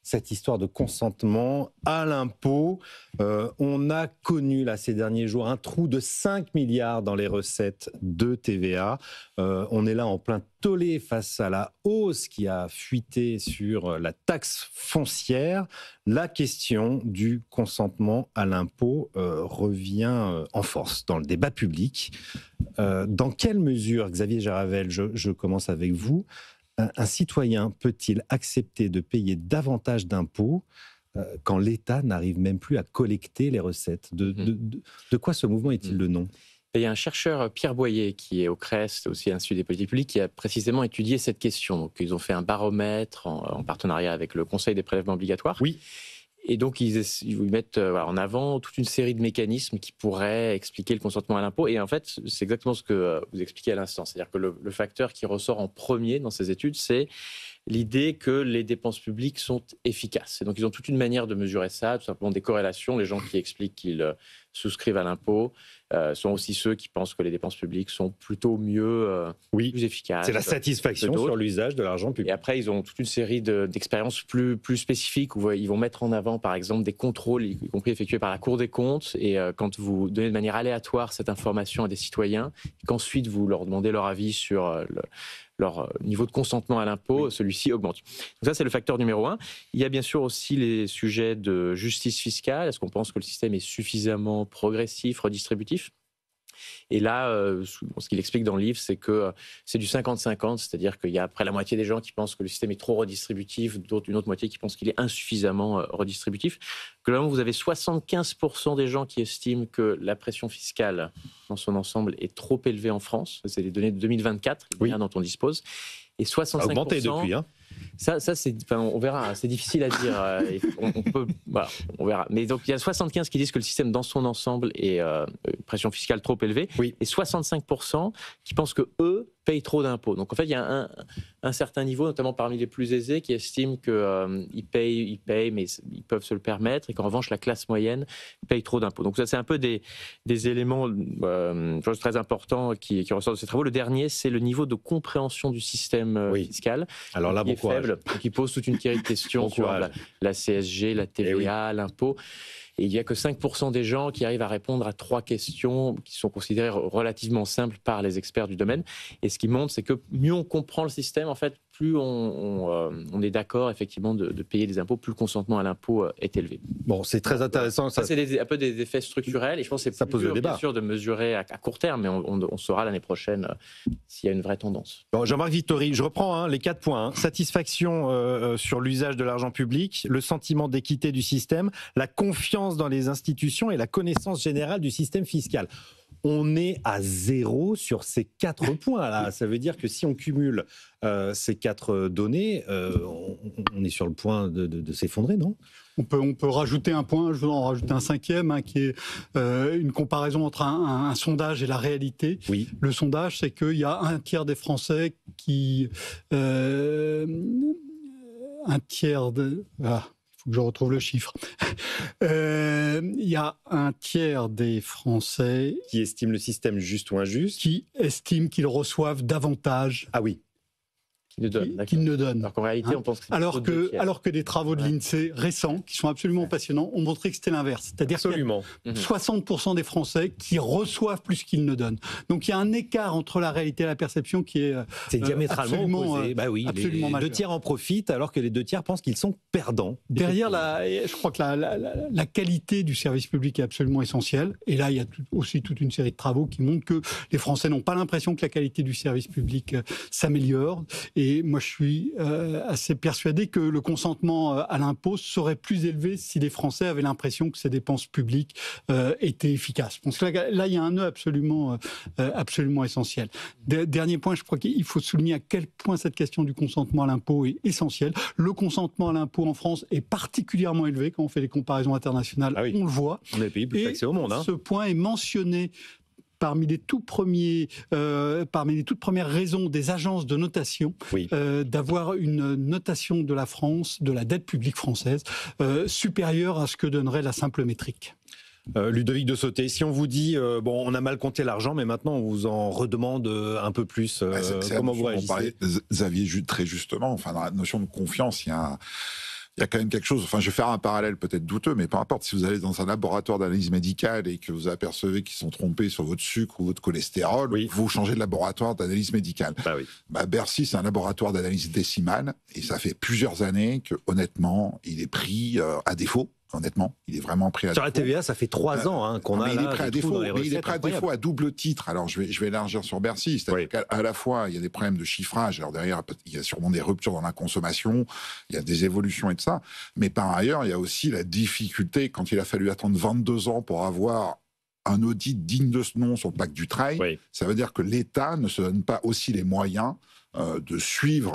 cette histoire de consentement à l'impôt. On a connu là ces derniers jours un trou de 5 milliards dans les recettes de TVA. On est là en plein tollé face à la hausse qui a fuité sur la taxe foncière. La question du consentement à l'impôt revient en force dans le débat public. Dans quelle mesure, Xavier Jaravel, je commence avec vous, un citoyen peut-il accepter de payer davantage d'impôts quand l'État n'arrive même plus à collecter les recettes? De quoi ce mouvement est-il le nom? Il y a un chercheur, Pierre Boyer, qui est au CREST, aussi Institut des politiques publiques, qui a précisément étudié cette question. Donc, ils ont fait un baromètre en partenariat avec le Conseil des prélèvements obligatoires. Oui. Et donc, ils mettent en avant toute une série de mécanismes qui pourraient expliquer le consentement à l'impôt. Et en fait, c'est exactement ce que vous expliquez à l'instant. C'est-à-dire que le facteur qui ressort en premier dans ces études, c'est l'idée que les dépenses publiques sont efficaces. Et donc, ils ont toute une manière de mesurer ça, tout simplement des corrélations. Les gens qui expliquent qu'ils souscrivent à l'impôt sont aussi ceux qui pensent que les dépenses publiques sont plutôt mieux, plus efficaces. C'est la satisfaction sur l'usage de l'argent public. Et après, ils ont toute une série d'expériences plus spécifiques où ils vont mettre en avant, par exemple, des contrôles, y compris effectués par la Cour des comptes. Et quand vous donnez de manière aléatoire cette information à des citoyens, et qu'ensuite vous leur demandez leur avis sur leur niveau de consentement à l'impôt, celui-ci augmente. Donc ça, c'est le facteur numéro 1. Il y a bien sûr aussi les sujets de justice fiscale. Est-ce qu'on pense que le système est suffisamment progressif, redistributif ? Et là, ce qu'il explique dans le livre, c'est que c'est du 50-50, c'est-à-dire qu'il y a à peu près la moitié des gens qui pensent que le système est trop redistributif, une autre moitié qui pense qu'il est insuffisamment redistributif. Globalement, vous avez 75% des gens qui estiment que la pression fiscale dans son ensemble est trop élevée en France. C'est les données de 2024, les données dont on dispose. Et 65%... Ça a augmenté depuis, hein. Ça on verra, c'est difficile à dire. On verra. Mais donc, il y a 75 qui disent que le système dans son ensemble est pression fiscale trop élevée, et 65% qui pensent que eux payent trop d'impôts. Donc en fait, il y a un certain niveau, notamment parmi les plus aisés, qui estiment qu'ils payent, mais ils peuvent se le permettre, et qu'en revanche, la classe moyenne paye trop d'impôts. Donc ça, c'est un peu des éléments très importants qui ressortent de ces travaux. Le dernier, c'est le niveau de compréhension du système fiscal. Alors là, qui est faible, qui pose toute une série de questions sur la CSG, la TVA, l'impôt. Et il n'y a que 5% des gens qui arrivent à répondre à 3 questions qui sont considérées relativement simples par les experts du domaine. Et ce qui montre, c'est que mieux on comprend le système, en fait, plus on est d'accord, effectivement, de payer des impôts, plus le consentement à l'impôt est élevé. Bon, c'est très intéressant. Ça, c'est un peu des effets structurels. Et je pense que c'est plus dur, bien sûr, de mesurer à court terme, mais on saura l'année prochaine s'il y a une vraie tendance. Bon, Jean-Marc Vittori, je reprends les 4 points. Satisfaction sur l'usage de l'argent public, le sentiment d'équité du système, la confiance dans les institutions et la connaissance générale du système fiscal. On est à 0 sur ces 4 points-là. Ça veut dire que si on cumule ces 4 données, on est sur le point de s'effondrer, non ? On peut rajouter un point, je veux en rajouter un 5e, qui est une comparaison entre un sondage et la réalité. Oui. Le sondage, c'est qu'il y a un tiers des Français qui... un tiers de... que je retrouve le chiffre. Il y a un tiers des Français... Qui estiment le système juste ou injuste. Qui estiment qu'ils reçoivent davantage... Ah oui. Qu'ils ne donnent. Alors qu'en réalité, on pense que alors que des travaux de l'INSEE récents, qui sont absolument passionnants, ont montré que c'était l'inverse. C'est-à-dire qu'il y a 60% des Français qui reçoivent plus qu'ils ne donnent. Donc il y a un écart entre la réalité et la perception qui est c'est diamétralement opposé. Absolument les 2 tiers en profitent, alors que les 2 tiers pensent qu'ils sont perdants. Derrière, je crois que la qualité du service public est absolument essentielle. Et là, il y a aussi toute une série de travaux qui montrent que les Français n'ont pas l'impression que la qualité du service public s'améliore. Et moi, je suis assez persuadé que le consentement à l'impôt serait plus élevé si les Français avaient l'impression que ces dépenses publiques étaient efficaces. Parce que là, il y a un nœud absolument essentiel. Dernier point, je crois qu'il faut souligner à quel point cette question du consentement à l'impôt est essentielle. Le consentement à l'impôt en France est particulièrement élevé quand on fait les comparaisons internationales. Ah oui. On le voit. On est le pays le plus taxé au monde. Ce point est mentionné parmi les toutes premières raisons des agences de notation, d'avoir une notation de la France, de la dette publique française, supérieure à ce que donnerait la simple métrique. Ludovic de Sauté, si on vous dit on a mal compté l'argent, mais maintenant on vous en redemande un peu plus, comment vous réagissez ? Xavier, très justement, dans la notion de confiance, il y a il y a quand même quelque chose, enfin je vais faire un parallèle peut-être douteux, mais peu importe, si vous allez dans un laboratoire d'analyse médicale et que vous apercevez qu'ils sont trompés sur votre sucre ou votre cholestérol, vous changez de laboratoire d'analyse médicale. Bercy, c'est un laboratoire d'analyse décimale, et ça fait plusieurs années que, honnêtement, il est pris à défaut. Honnêtement, il est vraiment pris à défaut. Sur la TVA, ça fait 3 ans qu'on a il est prêt à défaut, mais il est prêt à défaut à double titre. Alors, je vais élargir sur Bercy. C'est-à-dire qu'à la fois, il y a des problèmes de chiffrage. Alors, derrière, il y a sûrement des ruptures dans la consommation. Il y a des évolutions et tout ça. Mais par ailleurs, il y a aussi la difficulté, quand il a fallu attendre 22 ans pour avoir un audit digne de ce nom sur le pacte Dutreil, ça veut dire que l'État ne se donne pas aussi les moyens de suivre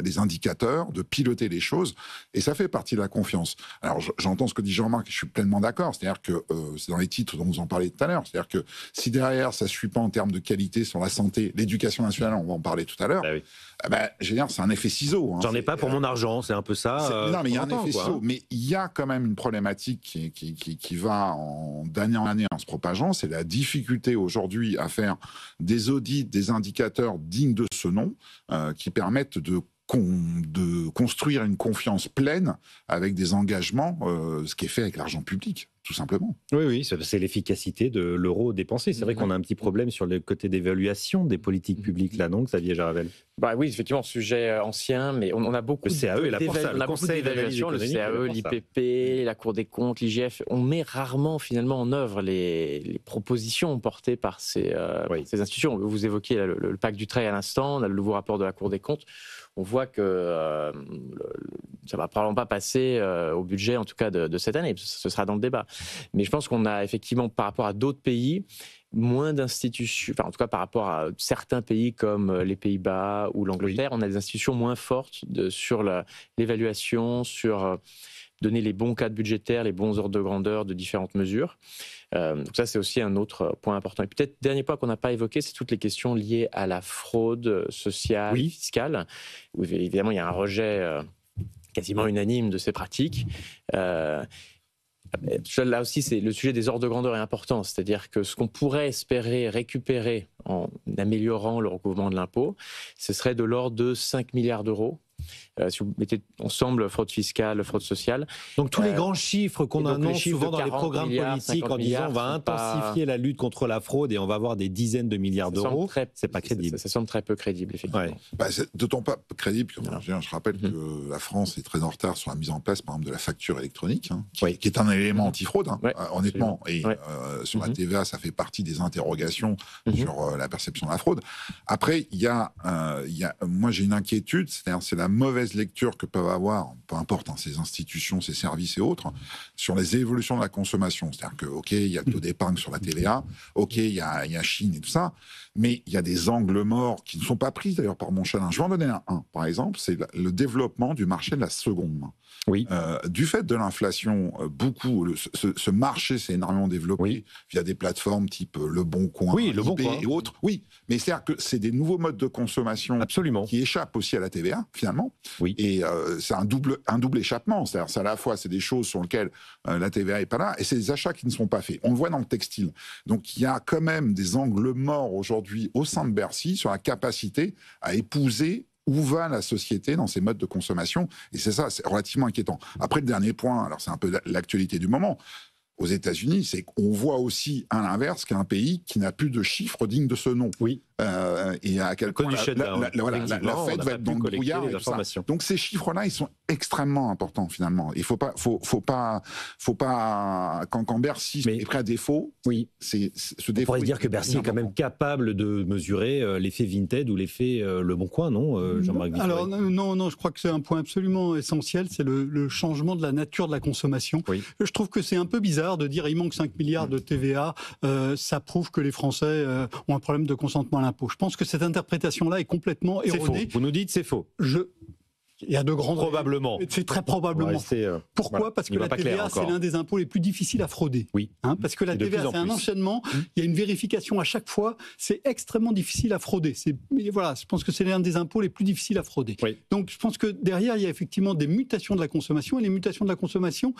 les indicateurs, de piloter les choses, et ça fait partie de la confiance. Alors j'entends ce que dit Jean-Marc, et je suis pleinement d'accord, c'est-à-dire que c'est dans les titres dont vous en parlez tout à l'heure, c'est-à-dire que si derrière ça ne suit pas en termes de qualité sur la santé, l'éducation nationale, on va en parler tout à l'heure, je veux dire, c'est un effet ciseau. J'en ai pas pour mon argent, c'est un peu ça. Non, mais il y a un effet ciseau, mais il y a quand même une problématique qui va d'année en année en se propageant, c'est la difficulté aujourd'hui à faire des audits, des indicateurs dignes de ce nom, qui permettent de construire une confiance pleine avec des engagements, ce qui est fait avec l'argent public, tout simplement. Oui, c'est l'efficacité de l'euro dépensé. C'est vrai qu'on a un petit problème sur le côté d'évaluation des politiques publiques, là, non, Xavier Jaravel? Oui, effectivement, sujet ancien, mais on a beaucoup le CAE est là pour ça, on a beaucoup d'évaluations, le CAE, l'IPP, la Cour des comptes, l'IGF. On met rarement, finalement, en œuvre les propositions portées par ces institutions. Vous évoquiez le pacte Dutreil à l'instant, on a le nouveau rapport de la Cour des comptes. On voit que ça ne va probablement pas passer au budget, en tout cas, de cette année. Ce sera dans le débat. Mais je pense qu'on a effectivement, par rapport à d'autres pays, moins d'institutions, enfin en tout cas par rapport à certains pays comme les Pays-Bas ou l'Angleterre, on a des institutions moins fortes sur l'évaluation, sur donner les bons cadres budgétaires, les bons ordres de grandeur de différentes mesures. Donc ça, c'est aussi un autre point important. Et peut-être, dernier point qu'on n'a pas évoqué, c'est toutes les questions liées à la fraude sociale, fiscale, où évidemment il y a un rejet quasiment unanime de ces pratiques. Là aussi, le sujet des ordres de grandeur est important, c'est-à-dire que ce qu'on pourrait espérer récupérer en améliorant le recouvrement de l'impôt, ce serait de l'ordre de 5 milliards d'euros. Si vous mettez ensemble fraude fiscale, fraude sociale. Donc tous les grands chiffres qu'on annonce souvent dans les programmes politiques en disant on va intensifier la lutte contre la fraude et on va avoir des dizaines de milliards d'euros, c'est pas crédible. Ça semble très peu crédible, effectivement. C'est d'autant pas crédible que je rappelle que la France est très en retard sur la mise en place, par exemple, de la facture électronique, qui est un élément anti-fraude, honnêtement. Et sur la TVA, ça fait partie des interrogations sur la perception de la fraude. Après, moi j'ai une inquiétude, c'est la mauvaise lecture que peuvent avoir, peu importe, ces institutions, ces services et autres, sur les évolutions de la consommation. C'est-à-dire que, OK, il y a le taux d'épargne sur la TVA, OK, il y a Chine et tout ça, mais il y a des angles morts qui ne sont pas pris d'ailleurs par mon challenge. Je vais en donner un, par exemple, c'est le développement du marché de la seconde main. Du fait de l'inflation, ce marché s'est énormément développé via des plateformes type Le Bon Coin, eBay et autres. Oui, mais c'est-à-dire que c'est des nouveaux modes de consommation qui échappent aussi à la TVA, finalement. Et c'est un double échappement. C'est-à-dire c'est à la fois c'est des choses sur lesquelles la TVA n'est pas là, et c'est des achats qui ne sont pas faits. On le voit dans le textile. Donc il y a quand même des angles morts aujourd'hui au sein de Bercy sur la capacité à épouser où va la société dans ses modes de consommation. Et c'est ça, c'est relativement inquiétant. Après, le dernier point, alors c'est un peu l'actualité du moment, aux États-Unis, c'est qu'on voit aussi, à l'inverse, qu'un pays qui n'a plus de chiffres dignes de ce nom. Et à quel point la Fed va être dans le brouillard. Donc ces chiffres-là, ils sont extrêmement importants, finalement. Il faut pas quand Bercy est prêt à défaut, c'est ce défaut. On pourrait dire que Bercy est quand même capable de mesurer l'effet Vinted ou l'effet Le Bon Coin, non, Jean-Marc Vittori? Alors non, je crois que c'est un point absolument essentiel, c'est le changement de la nature de la consommation. Je trouve que c'est un peu bizarre de dire il manque 5 milliards de TVA, ça prouve que les Français ont un problème de consentement à l'impôt. Je pense que cette interprétation-là est complètement erronée. C'est faux. Vous nous dites c'est faux. Il y a de grandes... Probablement. C'est très probablement. Pourquoi ? Parce que la TVA, c'est l'un des impôts les plus difficiles à frauder. Parce que la TVA, c'est un enchaînement. Il y a une vérification à chaque fois. C'est extrêmement difficile à frauder. Je pense que c'est l'un des impôts les plus difficiles à frauder. Donc, je pense que derrière, il y a effectivement des mutations de la consommation. Et les mutations de la consommation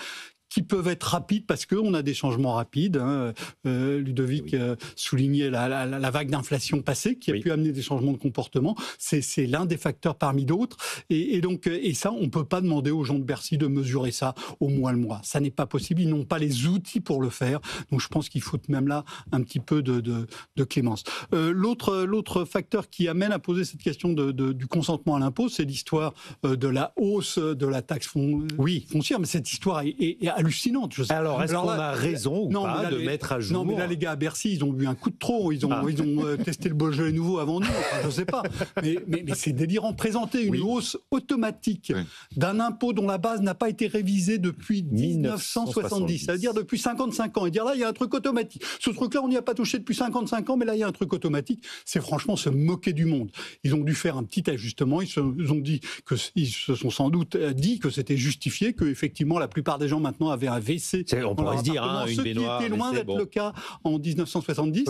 qui peuvent être rapides parce qu'on a des changements rapides. Ludovic soulignait la vague d'inflation passée qui a pu amener des changements de comportement. C'est l'un des facteurs parmi d'autres. Et ça, on ne peut pas demander aux gens de Bercy de mesurer ça au mois le mois. Ça n'est pas possible. Ils n'ont pas les outils pour le faire. Donc je pense qu'il faut même là un petit peu de clémence. L'autre facteur qui amène à poser cette question du consentement à l'impôt, c'est l'histoire de la hausse de la taxe foncière. Mais cette histoire est hallucinante. Alors, est-ce qu'on a raison ou pas de mettre à jour? Non, mais là, les gars à Bercy, ils ont eu un coup de trop. Ils ont testé le Beaujolais nouveau avant nous. Enfin, je ne sais pas. Mais c'est délirant. Présenter une hausse automatique d'un impôt dont la base n'a pas été révisée depuis 1970, c'est-à-dire depuis 55 ans, et dire là, il y a un truc automatique. Ce truc-là, on n'y a pas touché depuis 55 ans, mais là, il y a un truc automatique. C'est franchement se moquer du monde. Ils ont dû faire un petit ajustement. Ils se sont sans doute dit que c'était justifié, que effectivement, la plupart des gens maintenant avaient un WC. On pourrait se dire, ce qui était loin d'être le cas en 1970.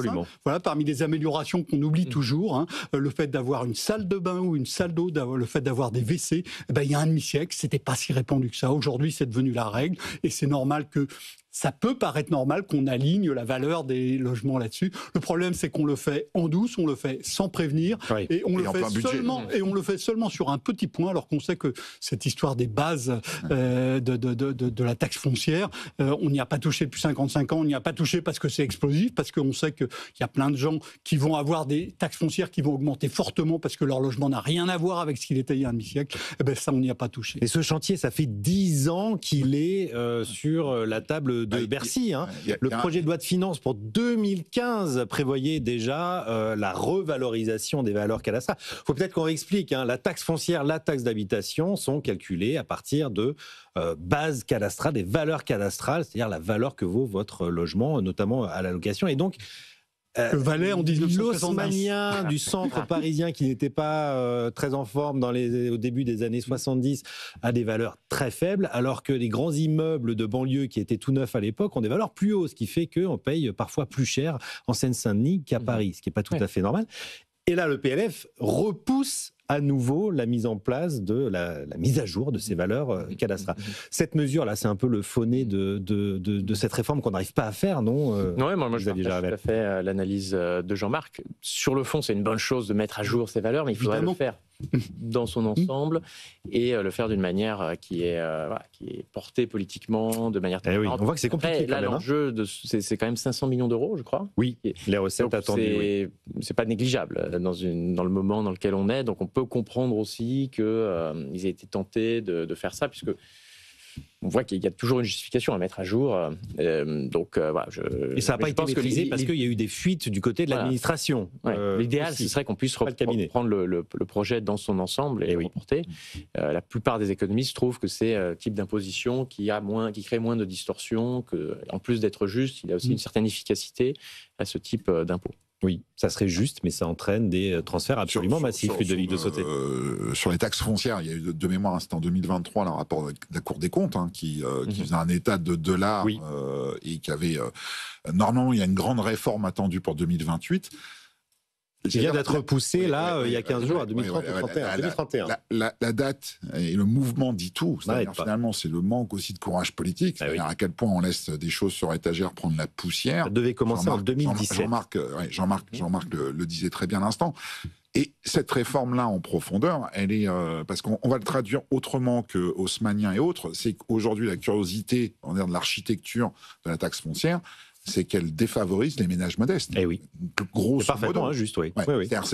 Voilà, parmi les améliorations qu'on oublie toujours, le fait d'avoir une salle de bain ou une salle d'eau, le fait d'avoir des WC, il y a un demi-siècle, c'était pas si répandu que ça. Aujourd'hui, c'est devenu la règle, et c'est normal que ça peut paraître normal qu'on aligne la valeur des logements là-dessus. Le problème, c'est qu'on le fait en douce, on le fait sans prévenir, et on le fait seulement sur un petit point, alors qu'on sait que cette histoire des bases de la taxe foncière, on n'y a pas touché depuis 55 ans, on n'y a pas touché parce que c'est explosif, parce qu'on sait qu'il y a plein de gens qui vont avoir des taxes foncières qui vont augmenter fortement parce que leur logement n'a rien à voir avec ce qu'il était il y a un demi-siècle. Ça, on n'y a pas touché. Et ce chantier, ça fait 10 ans qu'il est sur la table de Bercy. Le projet de loi de finances pour 2015 prévoyait déjà la revalorisation des valeurs cadastrales. Il faut peut-être qu'on réexplique. La taxe foncière, la taxe d'habitation sont calculées à partir de bases cadastrales, des valeurs cadastrales, c'est-à-dire la valeur que vaut votre logement, notamment à la location. Et donc, que valait en 1970. L'haussmannien du centre parisien qui n'était pas très en forme au début des années 70 a des valeurs très faibles, alors que les grands immeubles de banlieue qui étaient tout neufs à l'époque ont des valeurs plus hautes, ce qui fait qu'on paye parfois plus cher en Seine-Saint-Denis qu'à Paris, ce qui n'est pas tout à fait normal. Et là, le PLF repousse à nouveau la mise en place de la mise à jour de ces valeurs cadastrales. Cette mesure-là, c'est un peu le faux-nez de cette réforme qu'on n'arrive pas à faire, non? Moi, je partage tout à fait l'analyse de Jean-Marc. Sur le fond, c'est une bonne chose de mettre à jour ces valeurs, mais il faudrait le faire dans son ensemble et le faire d'une manière qui est portée politiquement, de manière très on voit que c'est compliqué. Là, l'enjeu, c'est quand même 500 millions d'euros, je crois. Oui, les recettes attendues. C'est pas négligeable dans le moment dans lequel on est, donc on peut comprendre aussi qu'ils aient été tentés de faire ça, puisque on voit qu'il y a toujours une justification à mettre à jour. Et ça n'a pas été maîtrisé parce qu'il y a eu des fuites du côté de l'administration. L'idéal, ce serait qu'on puisse reprendre le projet dans son ensemble et le reporter. La plupart des économistes trouvent que c'est un type d'imposition qui crée moins de distorsions, qu'en plus d'être juste, il y a aussi une certaine efficacité à ce type d'impôt. Oui, ça serait juste, mais ça entraîne des transferts absolument massifs, Ludovic de Sauté. Sur les taxes foncières, il y a eu de mémoire, c'était en 2023, le rapport de la Cour des comptes qui faisait un état de dollars et qui avait... normalement, il y a une grande réforme attendue pour 2028. Qui vient d'être repoussé, il y a 15 jours, à 2031. La date et le mouvement dit tout. Finalement, c'est le manque aussi de courage politique. C'est-à-dire à quel point on laisse des choses sur étagère prendre la poussière. Ça devait commencer en 2017. Jean-Marc le disait très bien à l'instant. Et cette réforme-là, en profondeur, elle est... parce qu'on va le traduire autrement que haussmannien et autres, c'est qu'aujourd'hui, la curiosité de l'architecture de la taxe foncière, c'est qu'elle défavorise les ménages modestes. C'est parfaitement injuste, oui.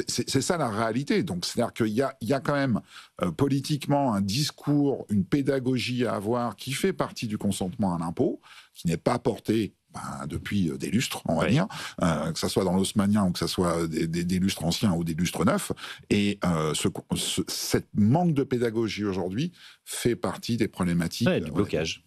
C'est ça la réalité. Donc, c'est-à-dire qu'il y a quand même politiquement un discours, une pédagogie à avoir qui fait partie du consentement à l'impôt, qui n'est pas porté depuis des lustres, on va dire, que ce soit dans l'haussmannien ou que ce soit des lustres anciens ou des lustres neufs. Et cette manque de pédagogie aujourd'hui fait partie des problématiques. Du blocage.